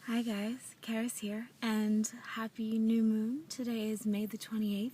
Hi guys, Karis here, and happy new moon. Today is May the 28th,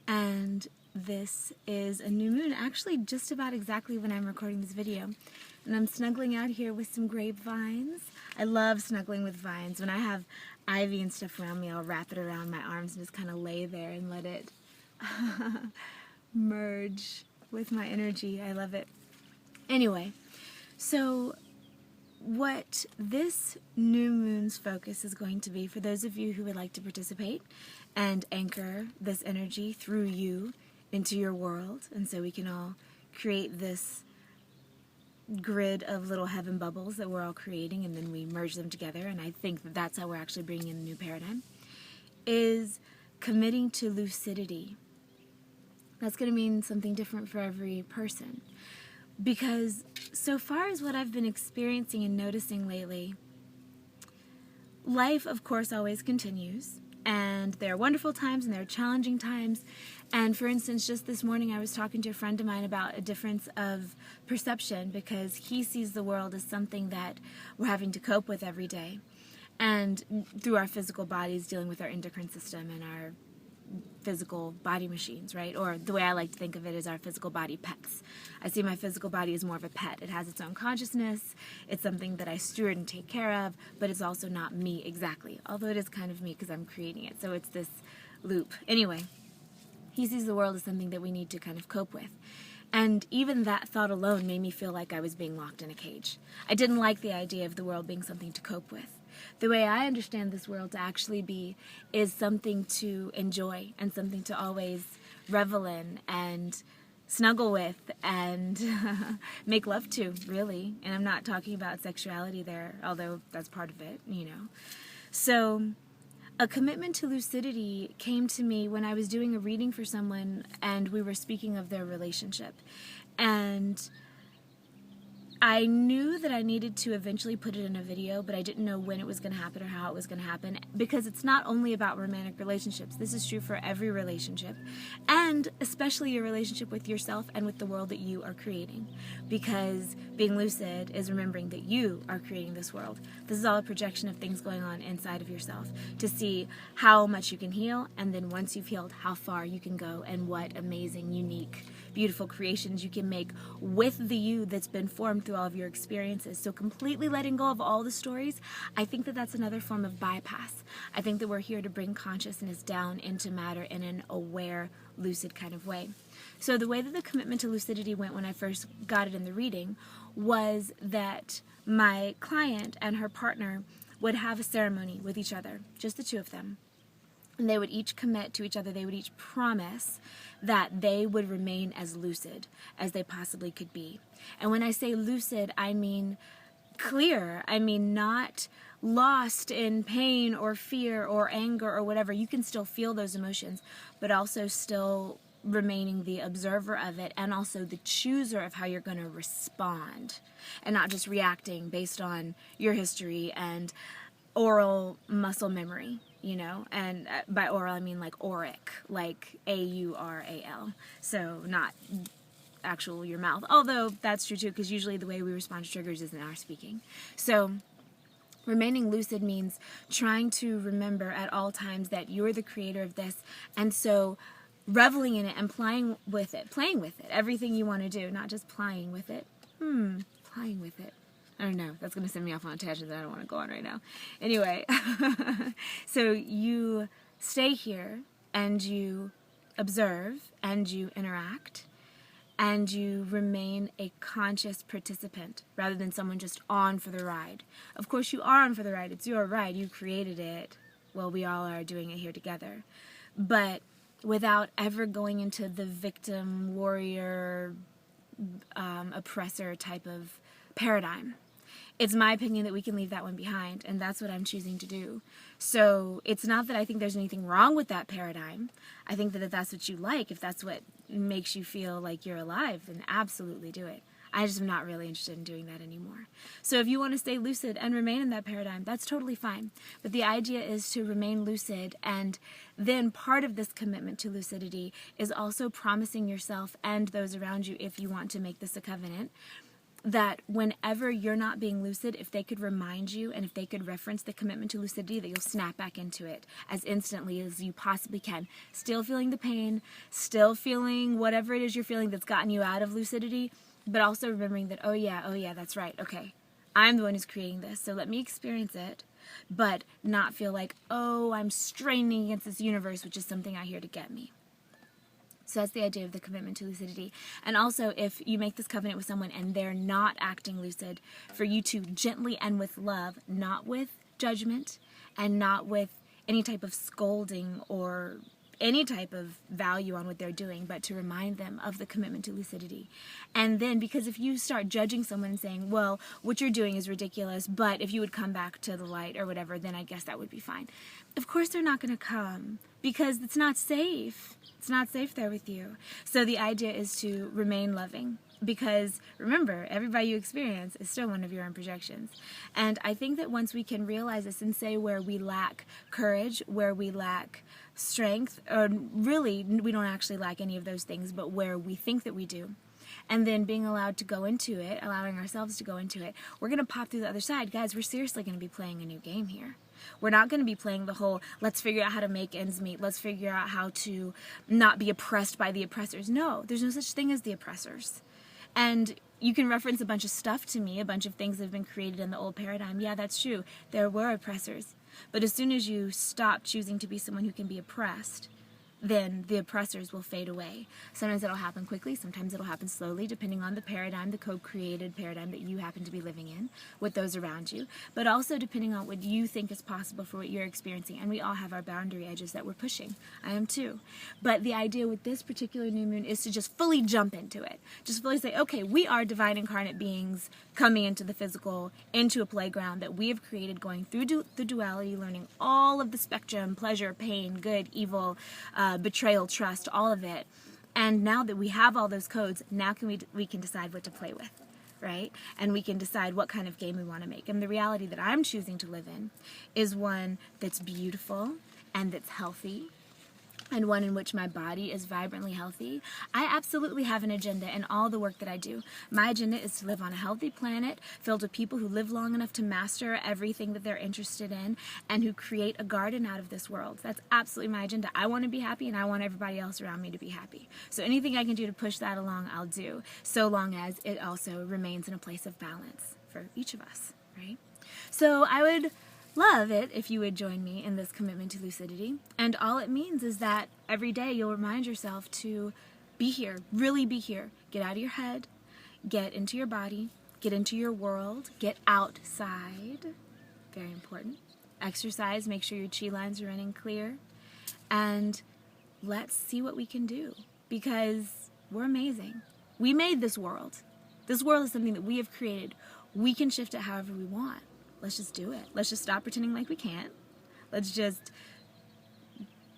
and this is a new moon, actually just about exactly when I'm recording this video. And I'm snuggling out here with some grapevines. I love snuggling with vines. When I have ivy and stuff around me, I'll wrap it around my arms and just kind of lay there and let it merge with my energy. I love it. Anyway, so what this new moon's focus is going to be, for those of you who would like to participate and anchor this energy through you into your world, and so we can all create this grid of little heaven bubbles that we're all creating, and then we merge them together, and I think that that's how we're actually bringing in a new paradigm, is committing to lucidity. That's going to mean something different for every person. Because so far as what I've been experiencing and noticing lately, life, of course, always continues. And there are wonderful times and there are challenging times. And for instance, just this morning I was talking to a friend of mine about a difference of perception, because he sees the world as something that we're having to cope with every day. And through our physical bodies, dealing with our endocrine system and our physical body machines, right? Or the way I like to think of it is our physical body pets. I see my physical body as more of a pet. It has its own consciousness. It's something that I steward and take care of, but it's also not me exactly, although it is kind of me because I'm creating it. So it's this loop. Anyway, he sees the world as something that we need to kind of cope with. And even that thought alone made me feel like I was being locked in a cage. I didn't like the idea of the world being something to cope with. The way I understand this world to actually be is something to enjoy and something to always revel in and snuggle with and make love to, really. And I'm not talking about sexuality there, although that's part of it, you know. So a commitment to lucidity came to me when I was doing a reading for someone and we were speaking of their relationship. And I knew that I needed to eventually put it in a video, but I didn't know when it was going to happen or how it was going to happen, because it's not only about romantic relationships. This is true for every relationship, and especially your relationship with yourself and with the world that you are creating, because being lucid is remembering that you are creating this world. This is all a projection of things going on inside of yourself, to see how much you can heal, and then once you've healed, how far you can go, and what amazing, unique, beautiful creations you can make with the you that's been formed through all of your experiences. So completely letting go of all the stories, I think that that's another form of bypass. I think that we're here to bring consciousness down into matter in an aware, lucid kind of way. So the way that the commitment to lucidity went when I first got it in the reading was that my client and her partner would have a ceremony with each other, just the two of them. And they would each commit to each other, they would each promise that they would remain as lucid as they possibly could be. And when I say lucid, I mean clear. I mean not lost in pain or fear or anger or whatever. You can still feel those emotions, but also still remaining the observer of it, and also the chooser of how you're going to respond, and not just reacting based on your history and oral muscle memory, you know, and by oral I mean like auric, like A-U-R-A-L, so not actual your mouth, although that's true too, because usually the way we respond to triggers is in our speaking. So remaining lucid means trying to remember at all times that you're the creator of this, and so reveling in it and playing with it, everything you want to do, not just playing with it, playing with it. I don't know, that's going to send me off on a tangent that I don't want to go on right now. Anyway, so you stay here and you observe and you interact and you remain a conscious participant rather than someone just on for the ride. Of course you are on for the ride, it's your ride, you created it. Well, we all are doing it here together. But without ever going into the victim, warrior, oppressor type of paradigm. It's my opinion that we can leave that one behind, and that's what I'm choosing to do. So it's not that I think there's anything wrong with that paradigm. I think that if that's what you like, if that's what makes you feel like you're alive, then absolutely do it. I just am not really interested in doing that anymore. So if you want to stay lucid and remain in that paradigm, that's totally fine. But the idea is to remain lucid, and then part of this commitment to lucidity is also promising yourself and those around you, if you want to make this a covenant, that whenever you're not being lucid, if they could remind you and if they could reference the commitment to lucidity, that you'll snap back into it as instantly as you possibly can. Still feeling the pain, still feeling whatever it is you're feeling that's gotten you out of lucidity, but also remembering that, oh yeah, that's right, okay. I'm the one who's creating this, so let me experience it, but not feel like, oh, I'm straining against this universe, which is something out here to get me. So that's the idea of the commitment to lucidity. And also, if you make this covenant with someone and they're not acting lucid, for you to gently and with love, not with judgment and not with any type of scolding or any type of value on what they're doing, but to remind them of the commitment to lucidity. And then, because if you start judging someone and saying, well, what you're doing is ridiculous, but if you would come back to the light or whatever, then I guess that would be fine. Of course they're not going to come, because it's not safe. It's not safe there with you. So the idea is to remain loving, because remember, everybody you experience is still one of your own projections. And I think that once we can realize this and say where we lack courage, where we lack strength, or really we don't actually lack any of those things, but where we think that we do, and then being allowed to go into it, allowing ourselves to go into it, we're going to pop through the other side. Guys, we're seriously going to be playing a new game here. We're not going to be playing the whole, let's figure out how to make ends meet, let's figure out how to not be oppressed by the oppressors. No, there's no such thing as the oppressors. And you can reference a bunch of stuff to me, a bunch of things that have been created in the old paradigm. Yeah, that's true. There were oppressors. But as soon as you stop choosing to be someone who can be oppressed, then the oppressors will fade away. Sometimes it'll happen quickly, sometimes it'll happen slowly, depending on the paradigm, the co-created paradigm that you happen to be living in with those around you, but also depending on what you think is possible for what you're experiencing. And we all have our boundary edges that we're pushing. I am too. But the idea with this particular new moon is to just fully jump into it. Just fully say, okay, we are divine incarnate beings coming into the physical, into a playground that we have created, going through the duality, learning all of the spectrum, pleasure, pain, good, evil, betrayal, trust, all of it. And now that we have all those codes, now we can decide what to play with, right? And we can decide what kind of game we want to make. And the reality that I'm choosing to live in is one that's beautiful and that's healthy, and one in which my body is vibrantly healthy. I absolutely have an agenda in all the work that I do. My agenda is to live on a healthy planet filled with people who live long enough to master everything that they're interested in and who create a garden out of this world. That's absolutely my agenda. I want to be happy, and I want everybody else around me to be happy. So anything I can do to push that along, I'll do, so long as it also remains in a place of balance for each of us, right? So I would love it if you would join me in this commitment to lucidity. And all it means is that every day you'll remind yourself to be here, really be here. Get out of your head, get into your body, get into your world, get outside. Very important. Exercise, make sure your chi lines are running clear. And let's see what we can do, because we're amazing. We made this world. This world is something that we have created. We can shift it however we want. Let's just do it. Let's just stop pretending like we can't. Let's just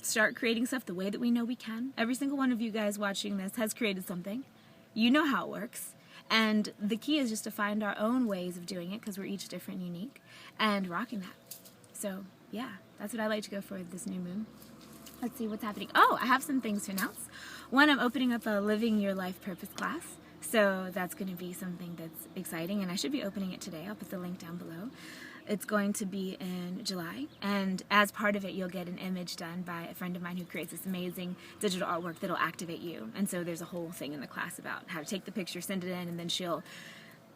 start creating stuff the way that we know we can. Every single one of you guys watching this has created something. You know how it works. And the key is just to find our own ways of doing it, because we're each different and unique, and rocking that. So, yeah, that's what I like to go for this new moon. Let's see what's happening. Oh, I have some things to announce. One, I'm opening up a Living Your Life Purpose class. So that's going to be something that's exciting, and I should be opening it today. I'll put the link down below. It's going to be in July, and as part of it, you'll get an image done by a friend of mine who creates this amazing digital artwork that'll activate you. And so there's a whole thing in the class about how to take the picture, send it in, and then she'll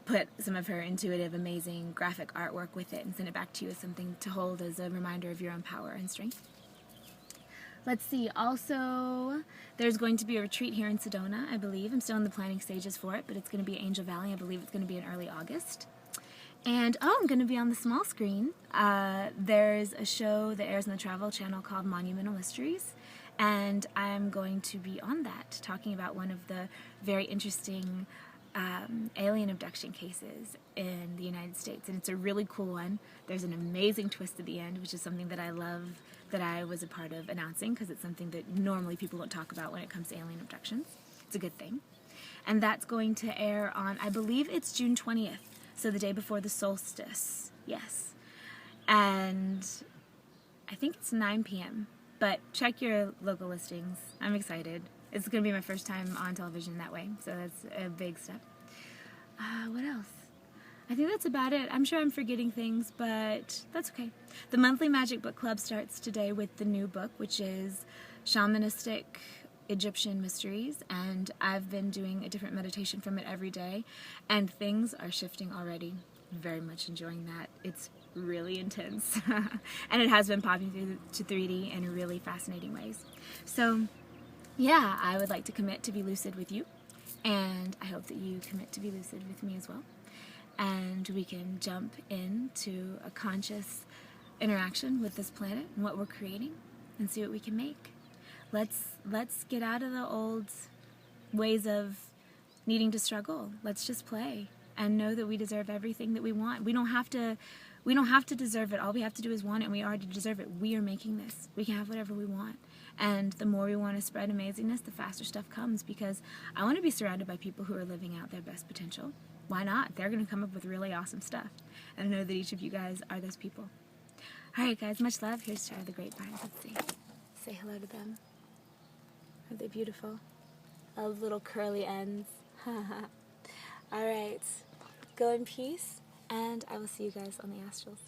put some of her intuitive, amazing graphic artwork with it and send it back to you as something to hold as a reminder of your own power and strength. Let's see, also, there's going to be a retreat here in Sedona, I believe. I'm still in the planning stages for it, but it's going to be Angel Valley. I believe it's going to be in early August. And, I'm going to be on the small screen. There's a show that airs on the Travel Channel called Monumental Mysteries, and I'm going to be on that, talking about one of the very interesting alien abduction cases in the United States. And it's a really cool one. There's an amazing twist at the end, which is something that I love, that I was a part of announcing, because it's something that normally people don't talk about when it comes to alien abductions. It's a good thing. And that's going to air on, I believe it's June 20th, so the day before the solstice. Yes. And I think it's 9 p.m., but check your local listings. I'm excited. It's going to be my first time on television that way, so that's a big step. What else? I think that's about it. I'm sure I'm forgetting things, but that's okay. The monthly Magic Book Club starts today with the new book, which is Shamanistic Egyptian Mysteries, and I've been doing a different meditation from it every day, and things are shifting already. Very much enjoying that. It's really intense, and it has been popping through to 3D in really fascinating ways. So, yeah, I would like to commit to be lucid with you, and I hope that you commit to be lucid with me as well. And we can jump into a conscious interaction with this planet and what we're creating and see what we can make. Let's get out of the old ways of needing to struggle. Let's just play and know that we deserve everything that we want. We don't have to deserve it. All we have to do is want it, and we already deserve it. We are making this. We can have whatever we want. And the more we want to spread amazingness, the faster stuff comes, because I want to be surrounded by people who are living out their best potential. Why not? They're going to come up with really awesome stuff. And I know that each of you guys are those people. Alright guys, much love. Here's to the grapevines. Let's see. Say hello to them. Are they beautiful? All the little curly ends. Alright. Go in peace, and I will see you guys on the astrals.